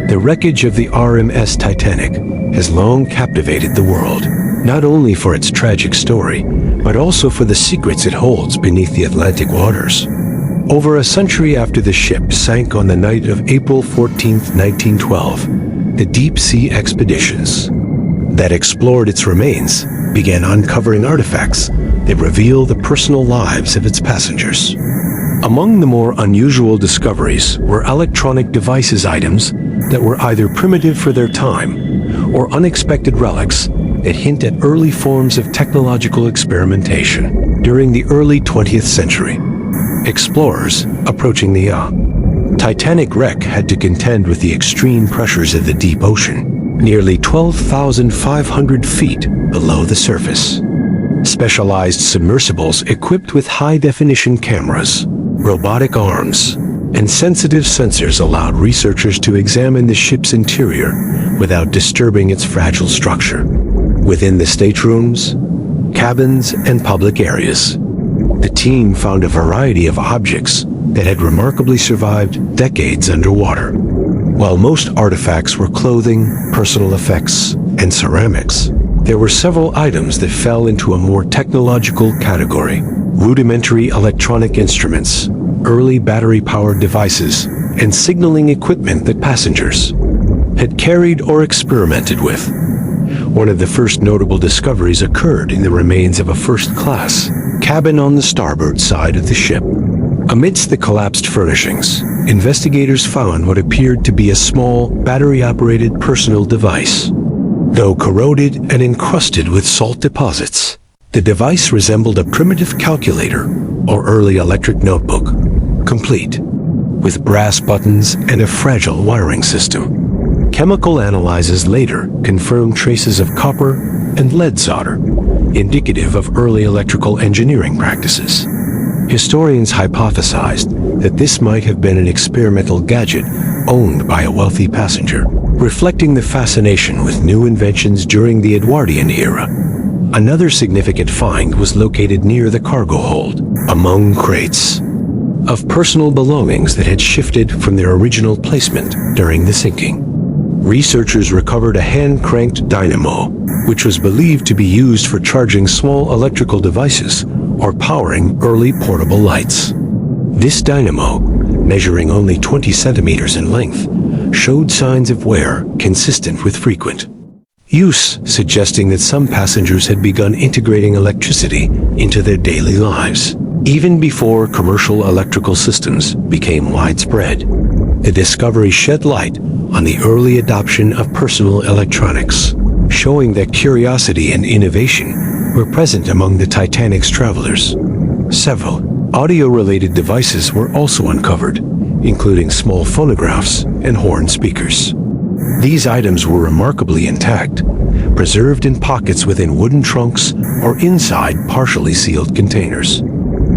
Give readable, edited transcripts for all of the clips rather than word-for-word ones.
The wreckage of the RMS Titanic has long captivated the world, not only for its tragic story, but also for the secrets it holds beneath the Atlantic waters. Over a century after the ship sank on the night of April 14, 1912, the deep-sea expeditions that explored its remains began uncovering artifacts that reveal the personal lives of its passengers. Among the more unusual discoveries were electronic devices items that were either primitive for their time or unexpected relics that hint at early forms of technological experimentation during the early 20th century. Explorers approaching the Titanic wreck had to contend with the extreme pressures of the deep ocean, nearly 12,500 feet below the surface. Specialized submersibles equipped with high-definition cameras, robotic arms, and sensitive sensors allowed researchers to examine the ship's interior without disturbing its fragile structure. Within the staterooms, cabins, and public areas, the team found a variety of objects that had remarkably survived decades underwater. While most artifacts were clothing, personal effects, and ceramics, there were several items that fell into a more technological category: rudimentary electronic instruments, early battery-powered devices, and signaling equipment that passengers had carried or experimented with. One of the first notable discoveries occurred in the remains of a first-class cabin on the starboard side of the ship. Amidst the collapsed furnishings, investigators found what appeared to be a small, battery-operated personal device. Though corroded and encrusted with salt deposits, the device resembled a primitive calculator or early electric notebook, complete with brass buttons and a fragile wiring system. Chemical analyses later confirmed traces of copper and lead solder, indicative of early electrical engineering practices. Historians hypothesized that this might have been an experimental gadget owned by a wealthy passenger, reflecting the fascination with new inventions during the Edwardian era. Another significant find was located near the cargo hold, among crates of personal belongings that had shifted from their original placement during the sinking. Researchers recovered a hand-cranked dynamo, which was believed to be used for charging small electrical devices or powering early portable lights. This dynamo, measuring only 20 centimeters in length, showed signs of wear consistent with frequent use, suggesting that some passengers had begun integrating electricity into their daily lives, even before commercial electrical systems became widespread. The discovery shed light on the early adoption of personal electronics, showing that curiosity and innovation were present among the Titanic's travelers. Several audio-related devices were also uncovered, including small phonographs and horn speakers. These items were remarkably intact, preserved in pockets within wooden trunks or inside partially sealed containers.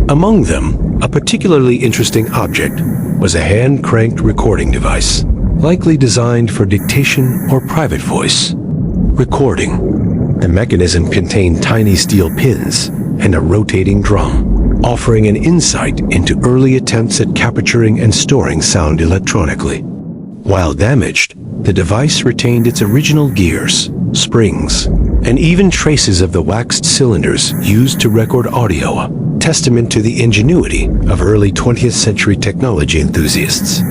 Among them, a particularly interesting object was a hand-cranked recording device, likely designed for dictation or private voice recording. The mechanism contained tiny steel pins and a rotating drum, offering an insight into early attempts at capturing and storing sound electronically. While damaged, the device retained its original gears, springs, and even traces of the waxed cylinders used to record audio, a testament to the ingenuity of early 20th century technology enthusiasts.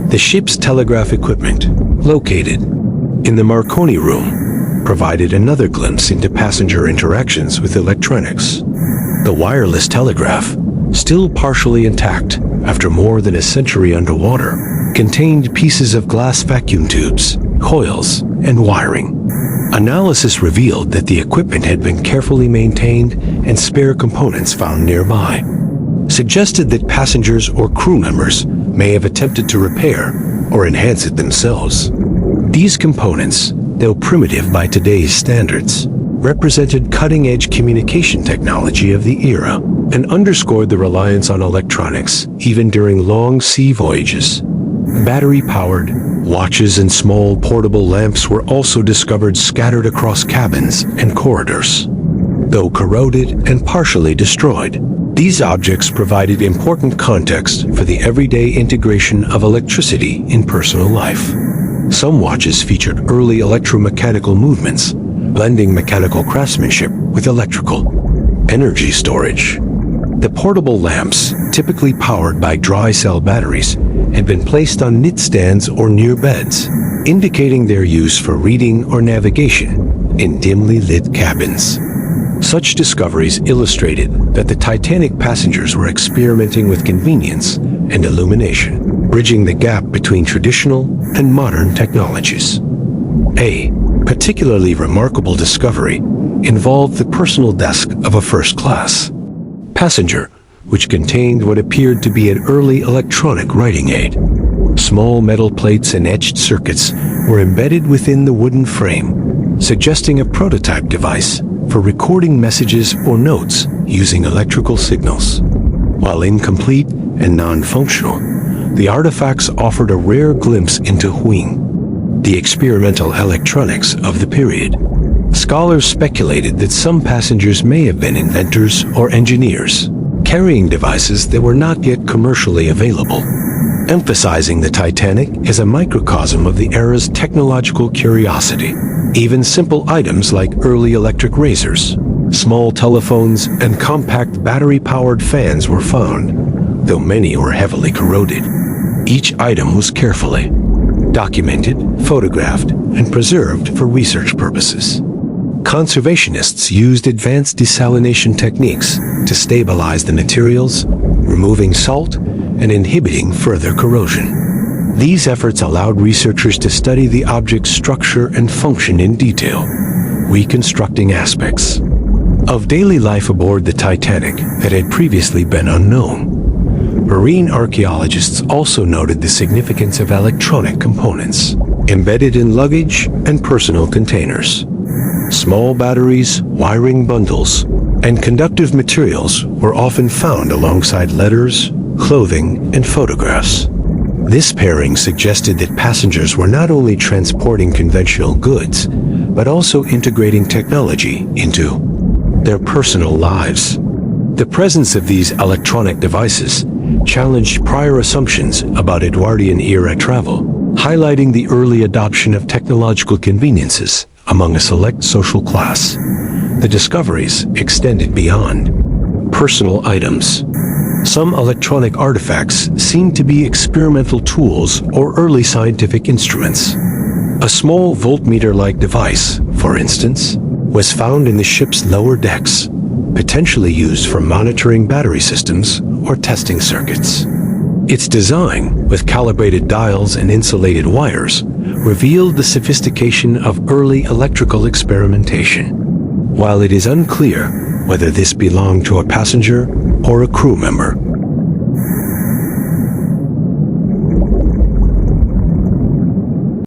The ship's telegraph equipment, located in the Marconi room, provided another glimpse into passenger interactions with electronics. The wireless telegraph, still partially intact after more than a century underwater, contained pieces of glass vacuum tubes, coils, and wiring. Analysis revealed that the equipment had been carefully maintained and spare components found nearby suggested that passengers or crew members may have attempted to repair or enhance it themselves. These components, though primitive by today's standards, represented cutting-edge communication technology of the era and underscored the reliance on electronics even during long sea voyages. Battery-powered watches and small portable lamps were also discovered scattered across cabins and corridors. Though corroded and partially destroyed, these objects provided important context for the everyday integration of electricity in personal life. Some watches featured early electromechanical movements, blending mechanical craftsmanship with electrical energy storage. The portable lamps, typically powered by dry cell batteries, had been placed on knit stands or near beds, indicating their use for reading or navigation in dimly lit cabins. Such discoveries illustrated that the Titanic passengers were experimenting with convenience and illumination, bridging the gap between traditional and modern technologies. A particularly remarkable discovery involved the personal desk of a first-class passenger, which contained what appeared to be an early electronic writing aid. Small metal plates and etched circuits were embedded within the wooden frame, suggesting a prototype device for recording messages or notes using electrical signals. While incomplete and non-functional, the artifacts offered a rare glimpse into Huing, the experimental electronics of the period. Scholars speculated that some passengers may have been inventors or engineers, carrying devices that were not yet commercially available, emphasizing the Titanic as a microcosm of the era's technological curiosity. Even simple items like early electric razors, small telephones, and compact battery-powered fans were found, though many were heavily corroded. Each item was carefully documented, photographed, and preserved for research purposes. Conservationists used advanced desalination techniques to stabilize the materials, removing salt and inhibiting further corrosion. These efforts allowed researchers to study the object's structure and function in detail, reconstructing aspects of daily life aboard the Titanic that had previously been unknown. Marine archaeologists also noted the significance of electronic components embedded in luggage and personal containers. Small batteries, wiring bundles, and conductive materials were often found alongside letters, clothing, and photographs. This pairing suggested that passengers were not only transporting conventional goods, but also integrating technology into their personal lives. The presence of these electronic devices challenged prior assumptions about Edwardian-era travel, highlighting the early adoption of technological conveniences among a select social class. The discoveries extended beyond personal items. Some electronic artifacts seemed to be experimental tools or early scientific instruments. A small voltmeter-like device, for instance, was found in the ship's lower decks, potentially used for monitoring battery systems or testing circuits. Its design, with calibrated dials and insulated wires, revealed the sophistication of early electrical experimentation. While it is unclear whether this belonged to a passenger or a crew member,